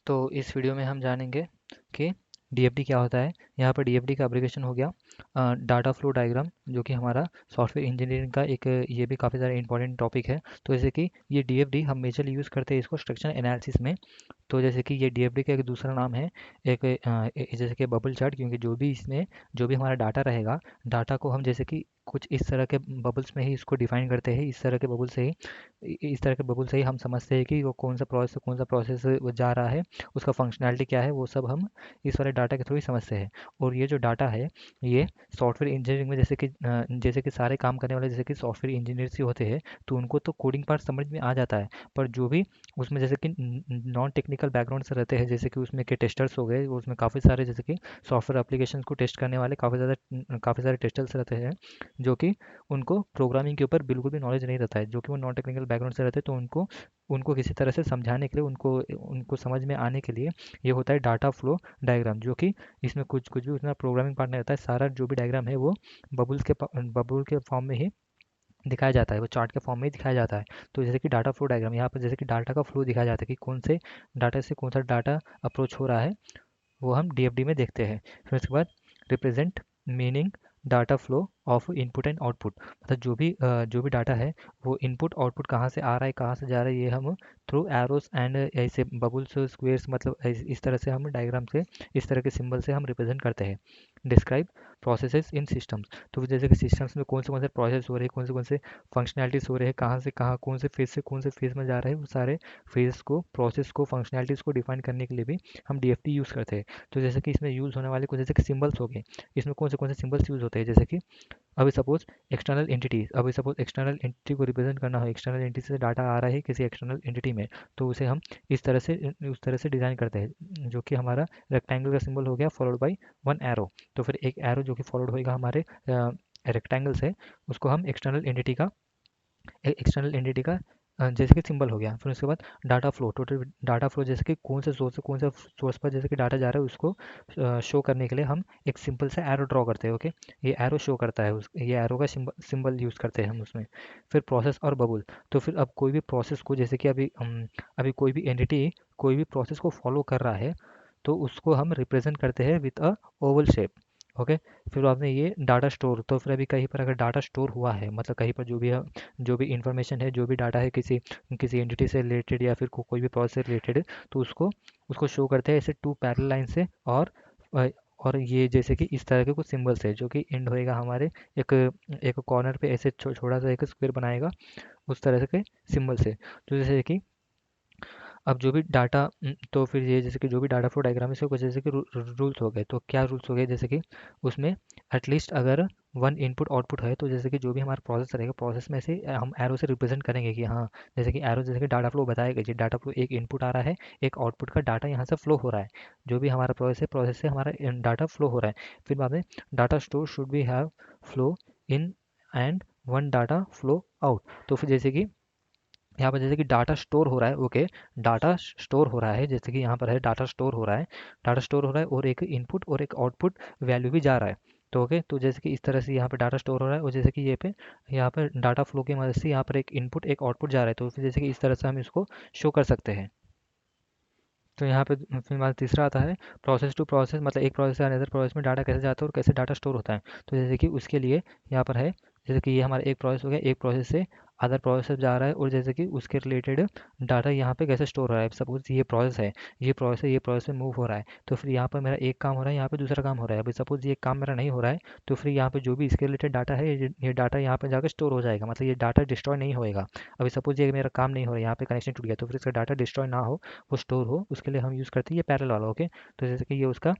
तो इस वीडियो में हम जानेंगे कि डीएफडी क्या होता है। यहाँ पर डीएफडी का एब्रिविएशन हो गया डाटा फ्लो डायग्राम, जो कि हमारा सॉफ्टवेयर इंजीनियरिंग का एक ये भी काफ़ी ज़्यादा इंपॉर्टेंट टॉपिक है। तो जैसे कि ये डीएफडी हम मेजरली यूज़ करते हैं इसको स्ट्रक्चर एनालिसिस में। तो जैसे कि ये डीएफडी का एक दूसरा नाम है एक जैसे कि बबल चार्ट, क्योंकि जो भी इसमें जो भी हमारा डाटा रहेगा, डाटा को हम जैसे कि कुछ इस तरह के बबल्स में ही इसको डिफाइन करते हैं। इस तरह के बबल से ही इस तरह के बबल से ही हम समझते हैं कि वो कौन सा प्रोसेस वो जा रहा है, उसका फंक्शनैलिटी क्या है, वो सब हम इस वाले डाटा के थ्रू ही समझते हैं। और ये जो डाटा है, ये सॉफ्टवेयर इंजीनियरिंग में जैसे कि सारे काम करने वाले जैसे कि सॉफ्टवेयर इंजीनियर्स ही होते हैं, तो उनको तो कोडिंग पार्ट समझ में आ जाता है। पर जो भी उसमें जैसे कि नॉन टेक्निकल बैकग्राउंड से रहते हैं, जैसे कि उसमें के टेस्टर्स हो गए, उसमें काफ़ी सारे जैसे कि सॉफ्टवेयर एप्लीकेशंस को टेस्ट करने वाले काफ़ी सारे टेस्टर्स रहते हैं, जो कि उनको प्रोग्रामिंग के ऊपर बिल्कुल भी नॉलेज नहीं रहता है। जो कि वो नॉन टेक्निकल बैकग्राउंड से रहते हैं, तो उनको उनको किसी तरह से समझाने के लिए, उनको उनको समझ में आने के लिए ये होता है डाटा फ्लो डायग्राम, जो कि इसमें कुछ कुछ भी उसमें प्रोग्रामिंग पार्ट नहीं रहता है। सारा जो भी डायग्राम है वो बबुल के फॉर्म में ही दिखाया जाता है, वो चार्ट के फॉर्म में ही दिखाया जाता है। तो जैसे कि डाटा फ्लो डायग्राम, यहाँ पर जैसे कि डाटा का फ्लो दिखाया जाता है कि कौन से डाटा से कौन सा डाटा अप्रोच हो रहा है, वो हम डीएफडी में देखते हैं। फिर उसके बाद represent meaning data flow of input and output, मतलब जो भी डाटा है, वो इनपुट आउटपुट कहाँ से आ रहा है, कहाँ से जा रहा है, ये हम थ्रू एरोस एंड ऐसे बबल्स स्क्वेयर्स, मतलब इस तरह से हम डायग्राम से, इस तरह के सिंबल से हम रिप्रेजेंट करते हैं। डिस्क्राइब प्रोसेसेस इन सिस्टम्स, तो जैसे कि सिस्टम्स में कौन से प्रोसेस हो रहे हैं, कौन से फंक्शनैलिटीज़ हो रहे हैं, कहाँ से कहाँ, कौन से फेज में जा रहे हैं, वो सारे फेज को, प्रोसेस को, फंक्शनैलिटीज़ को डिफाइन करने के लिए भी हम डीएफटी यूज़ करते हैं। तो जैसे कि इसमें यूज़ होने वाले कुछ जैसे कि सिंबल्स हो गए, इसमें कौन से सिंबल्स यूज़ होते हैं, जैसे कि अभी सपोज एक्सटर्नल एंटिटी को रिप्रेजेंट करना हो, एक्सटर्नल एंटिटी से डाटा आ रहा है किसी एक्सटर्नल एंटिटी में, तो उसे हम उस तरह से डिज़ाइन करते हैं, जो कि हमारा रेक्टेंगल का सिंबल हो गया फॉलोड बाई वन एरो। तो फिर एक एरो जो कि फॉलोड होएगा हमारे रेक्टेंगल से, उसको हम एक्सटर्नल एंटिटी का जैसे कि सिंबल हो गया। फिर उसके बाद data flow, total data flow, जैसे कि कौन से सोर्स पर जैसे कि डाटा जा रहा है, उसको शो करने के लिए हम एक सिंपल सा एरो ड्रॉ करते हैं। ओके, ये एरो शो करता है, ये एरो का सिंबल यूज़ करते हैं हम उसमें। फिर प्रोसेस और बबुल, तो फिर अब कोई भी प्रोसेस को, जैसे कि अभी कोई भी एंटिटी कोई भी प्रोसेस को फॉलो कर रहा है, तो उसको हम रिप्रेजेंट करते हैं with a Oval shape. Okay, फिर आपने ये डाटा स्टोर, तो फिर अभी कहीं पर अगर डाटा स्टोर हुआ है, मतलब कहीं पर जो भी इंफॉर्मेशन है, जो भी डाटा है किसी किसी एंटिटी से रिलेटेड या फिर कोई भी प्रोसेस से रिलेटेड, तो उसको उसको शो करते हैं ऐसे टू पैरेलल लाइन से, अ, और ये जैसे कि इस तरह के कुछ सिंबल्स है, जो कि एंड होएगा हमारे एक एक कॉर्नर पे ऐसे छोटा सा एक स्क्वायर बनाएगा, उस तरह के सिंबल से। तो जैसे कि अब जो भी डाटा तो फिर ये जैसे कि जो भी डाटा फ्लो डायग्राम है, इसके कुछ जैसे कि रूल्स हो गए। तो क्या रूल्स हो गए, जैसे कि उसमें एटलीस्ट अगर वन इनपुट आउटपुट है, तो जैसे कि जो भी हमारा प्रोसेस रहेगा, प्रोसेस में से हम एरो से रिप्रेजेंट करेंगे कि हाँ, जैसे कि एरो जैसे कि डाटा फ्लो बताएगा जी, डाटा फ्लो एक इनपुट आ रहा है, एक आउटपुट का डाटा यहाँ से फ्लो हो रहा है, जो भी हमारा प्रोसेस है, प्रोसेस से हमारा डाटा फ्लो हो रहा है। फिर बाद में data store should be have flow in and one data flow out. तो फिर जैसे कि यहाँ पर जैसे कि डाटा स्टोर हो रहा है, ओके, डाटा स्टोर हो रहा है, जैसे कि यहाँ पर है डाटा स्टोर हो रहा है, डाटा स्टोर हो रहा है, और एक इनपुट और एक आउटपुट वैल्यू भी जा रहा है। तो ओके, तो जैसे कि इस तरह से यहाँ पे डाटा स्टोर हो रहा है, और जैसे कि यहाँ पर डाटा फ्लो की मदद से यहाँ पर एक इनपुट एक आउटपुट जा रहा है, तो फिर जैसे कि इस तरह से हम इसको शो कर सकते हैं। तो यहाँ पे फिर हमारा तीसरा आता है प्रोसेस टू प्रोसेस, मतलब एक प्रोसेस से अनदर प्रोसेस में डाटा कैसे जाता है और कैसे डाटा स्टोर होता है। तो जैसे कि उसके लिए यहाँ पर है, जैसे कि ये हमारा एक प्रोसेस हो गया, एक प्रोसेस से अदर प्रोसेस जा रहा है, और जैसे कि उसके रिलेटेड डाटा यहाँ पे कैसे स्टोर हो रहा है। सपोज ये प्रोसेस है, ये प्रोसेस में मूव हो रहा है, तो फिर यहाँ पर मेरा एक काम हो रहा है, यहाँ पे दूसरा काम हो रहा है। अभी सपोज ये काम मेरा नहीं हो रहा है, तो फिर यहाँ पे जो भी इसके रिलेटेड डाटा है, ये डाटा यहाँ पे जाकर स्टोर हो जाएगा, मतलब ये डाटा डिस्ट्रॉय नहीं होएगा। अभी सपोज ये मेरा काम नहीं हो रहा है, यहाँ पे कनेक्शन टूट गया, तो फिर इसका डाटा डिस्ट्रॉय ना हो, वो स्टोर हो, उसके लिए हम यूज़ करते हैं ये पैरेलल वाला। ओके, तो जैसे कि ये उसका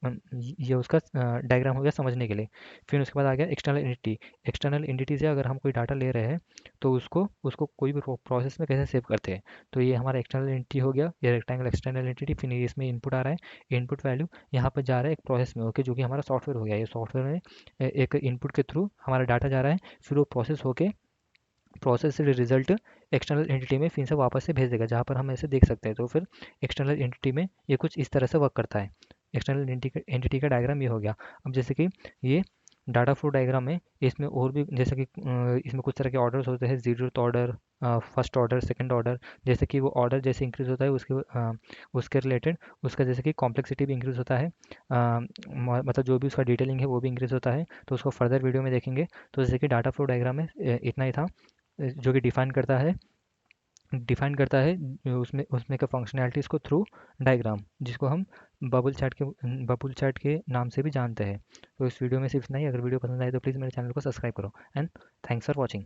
डायग्राम हो गया समझने के लिए। फिर उसके बाद आ गया एक्सटर्नल एंटिटी। एक्सटर्नल एंटिटी से अगर हम कोई डाटा ले रहे हैं, तो उसको उसको कोई भी प्रोसेस में कैसे सेव करते हैं। तो ये हमारा एक्सटर्नल एंटिटी हो गया, ये रेक्टेंगल एक्सटर्नल एंटिटी। फिर इसमें इनपुट आ रहा है, इनपुट वैल्यू यहाँ पर जा रहा है एक प्रोसेस में, ओके, जो कि हमारा सॉफ्टवेयर हो गया। ये सॉफ्टवेयर में एक इनपुट के थ्रू हमारा डाटा जा रहा है, फिर वो प्रोसेस होके प्रोसेस से रिजल्ट एक्सटर्नल एंटिटी में फिर से वापस से भेज देगा, जहाँ पर हम ऐसे देख सकते हैं। तो फिर एक्सटर्नल एंटिटी में ये कुछ इस तरह से वर्क करता है। एक्सटर्नल एंटिटी का डायग्राम ये हो गया। अब जैसे कि ये डाटा फ्लो डायग्राम में इसमें और भी जैसे कि इसमें कुछ तरह के ऑर्डर्स होते हैं, zeroth order, first order, second order. जैसे कि वो ऑर्डर जैसे इंक्रीज़ होता है उसके रिलेटेड उसका जैसे कि कॉम्प्लेक्सिटी भी इंक्रीज़ होता है, मतलब जो भी उसका डिटेलिंग है वो भी इंक्रीज़ होता है। तो उसको फर्दर वीडियो में देखेंगे। तो जैसे कि डाटा फ्लो डायग्राम में इतना ही था, जो कि डिफाइन करता है उसमें उसमें का फंक्शनैलिटीज़ को थ्रू डायग्राम, जिसको हम बबल चार्ट के नाम से भी जानते हैं। तो इस वीडियो में सिर्फ इतना ही। अगर वीडियो पसंद आए तो प्लीज़ मेरे चैनल को सब्सक्राइब करो। And thanks for watching.